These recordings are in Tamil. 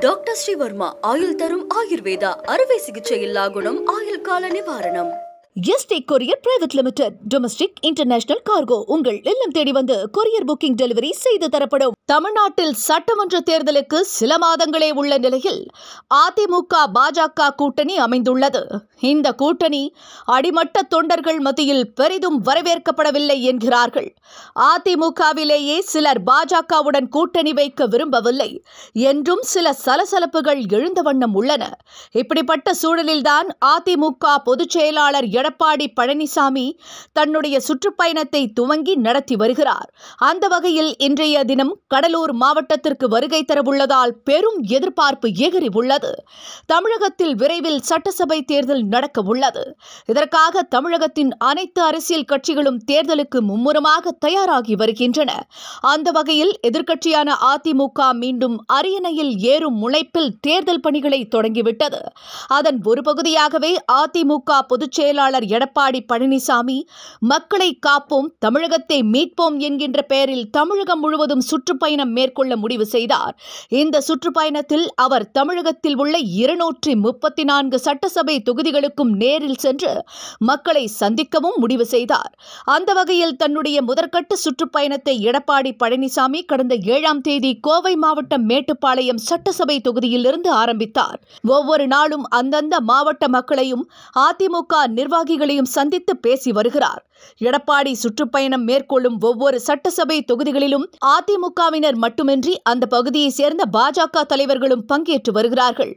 டாக்டர் ஸ்ரீவர்மா ஆயுள் தரும் ஆயுர்வேதா அறுவை சிகிச்சை இல்லா குணம் ஆயுள் கால நிவாரணம். Yesterday courier private limited domestic international cargo உங்கள் இல்லம் தேடி வந்து கொரியர் புக்கிங் டெலிவரி செய்து தரப்படும். தமிழ்நாட்டில் சட்டமன்ற தேர்தலுக்கு சில மாதங்களே உள்ள நிலையில் அதிமுக பாஜக கூட்டணி அமைந்துள்ளது. இந்த கூட்டணி அடிமட்ட தொண்டர்கள் மத்தியில் பெரிதும் வரவேற்கப்படவில்லை என்கிறார்கள். அதிமுகவிலேயே சிலர் பாஜகவுடன் கூட்டணி வைக்க விரும்பவில்லை என்றும் சில சலசலப்புகள் எழுந்த வண்ணம் உள்ளன. இப்படிப்பட்ட சூழலில்தான் அதிமுக பொதுச் செயலாளர் எடப்பாடி பழனிசாமி தன்னுடைய சுற்றுப்பயணத்தை துவங்கி நடத்தி வருகிறார். அந்த வகையில் இன்றைய தினம் கடலூர் மாவட்டத்திற்கு வருகை தரவுள்ளதால் பெரும் எதிர்பார்ப்பு எகிரி உள்ளது. தமிழகத்தில் விரைவில் சட்டசபை தேர்தல் நடக்க உள்ளது. இதற்காக தமிழகத்தின் அனைத்து அரசியல் கட்சிகளும் தேர்தலுக்கு மும்முரமாக தயாராகி வருகின்றன. அந்த வகையில் எதிர்க்கட்சியான அதிமுக மீண்டும் அரியணையில் ஏறும் முனைப்பில் தேர்தல் பணிகளை தொடங்கிவிட்டது. அதன் ஒரு பகுதியாகவே அதிமுக பொதுச் செயலாளர் எடப்பாடி பழனிசாமி மக்களை காப்போம் தமிழகத்தை மீட்போம் என்கின்ற பெயரில் தமிழகம் முழுவதும் சுற்றுப்பயணம் மேற்கொள்ள முடிவு செய்தார். இந்த சுற்றுப்பயணத்தில் அவர் தமிழகத்தில் உள்ள 234 சட்டசபை தொகுதிகளுக்கும் நேரில் சென்று மக்களை சந்திக்கவும் முடிவு செய்தார். அந்த வகையில் தன்னுடைய முதற்கட்ட சுற்றுப்பயணத்தை எடப்பாடி பழனிசாமி கடந்த 7ஆம் தேதி கோவை மாவட்டம் மேட்டுப்பாளையம் சட்டசபை தொகுதியிலிருந்து ஆரம்பித்தார். ஒவ்வொரு நாளும் அந்தந்த மாவட்ட மக்களையும் அதிமுக நிர்வாகிகளையும் சந்தித்து பேசி வருகிறார். எடப்பாடி சுற்றுப்பயணம் மேற்கொள்ளும் ஒவ்வொரு சட்டசபை தொகுதிகளிலும் அதிமுகவினர் மட்டுமின்றி அந்த பகுதியை சேர்ந்த பாஜக தலைவர்களும் பங்கேற்று வருகிறார்கள்.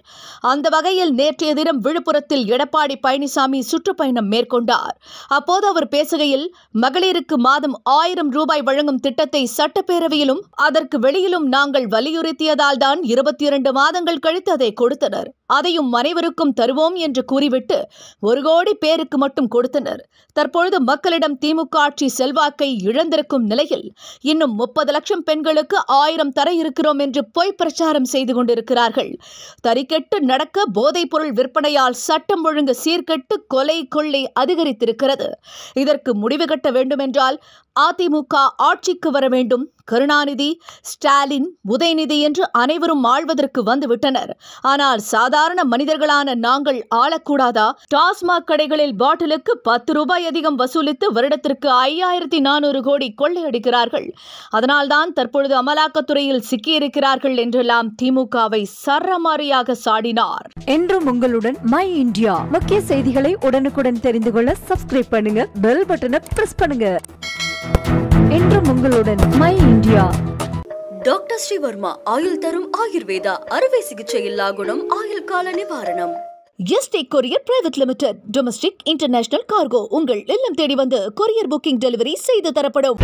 அந்த வகையில் நேற்றைய தினம் விழுப்புரத்தில் எடப்பாடி பழனிசாமி சுற்றுப்பயணம் மேற்கொண்டார். அப்போது அவர் பேசுகையில், மகளிருக்கு மாதம் 1000 ரூபாய் வழங்கும் திட்டத்தை சட்டப்பேரவையிலும் அதற்கு வெளியிலும் நாங்கள் வலியுறுத்தியதால் தான் 22 மாதங்கள் கழித்து அதை கொடுத்தனர். அதையும் அனைவருக்கும் தருவோம் என்று கூறிவிட்டு 1 கோடி பேருக்கு மட்டும் கொடுத்தனர். தற்பொழுது மக்களிடம் திமுக ஆட்சி செல்வாக்கை இழந்திருக்கும் நிலையில் இன்னும் 30 லட்சம் பெண்களுக்கு 1000 தர இருக்கிறோம் என்று பொய் பிரச்சாரம் செய்து கொண்டிருக்கிறார்கள். தறிக்கெட்டு நடக்க போதைப் பொருள் விற்பனையால் சட்டம் ஒழுங்கு சீர்கெட்டு கொலை கொள்ளை அதிகரித்திருக்கிறது. இதற்கு முடிவு கட்ட வேண்டுமென்றால் அதிமுக ஆட்சிக்கு வர வேண்டும். கருணாநிதி, ஸ்டாலின், உதயநிதி என்று அனைவரும் ஆள்வதற்கு வந்துவிட்டனர். ஆனால் சாதாரண மனிதர்களான நாங்கள் ஆளக்கூடாதா? டாஸ்மாக் கடைகளில் பாட்டிலுக்கு 10 ரூபாய் அதிகம் வசூலித்து வருடத்திற்கு 5400 கோடி கொள்ளையடிக்கிறார்கள். அதனால்தான் தற்பொழுது அமலாக்கத்துறையில் சிக்கியிருக்கிறார்கள் என்றெல்லாம் திமுகவை சரமாரியாக சாடினார். என்றும் உங்களுடன் மை இந்தியா முக்கிய செய்திகளை உடனுக்குடன் தெரிந்து கொள்ள சப்ஸ்கிரைப் பண்ணுங்க, பெல் பட்டனை பிரஸ் பண்ணுங்க. என்றும் உங்களுடன் மை இந்தியா. டாக்டர் ஸ்ரீவர்மா ஆயுள் தரும் ஆயுர்வேதா அறுவை சிகிச்சை இல்லா குணம் ஆயுள் கால நிவாரணம். Yesterday courier private limited domestic international cargo உங்கள் இல்லம் தேடி வந்து கொரியர் புக்கிங் டெலிவரி செய்து தரப்படும்.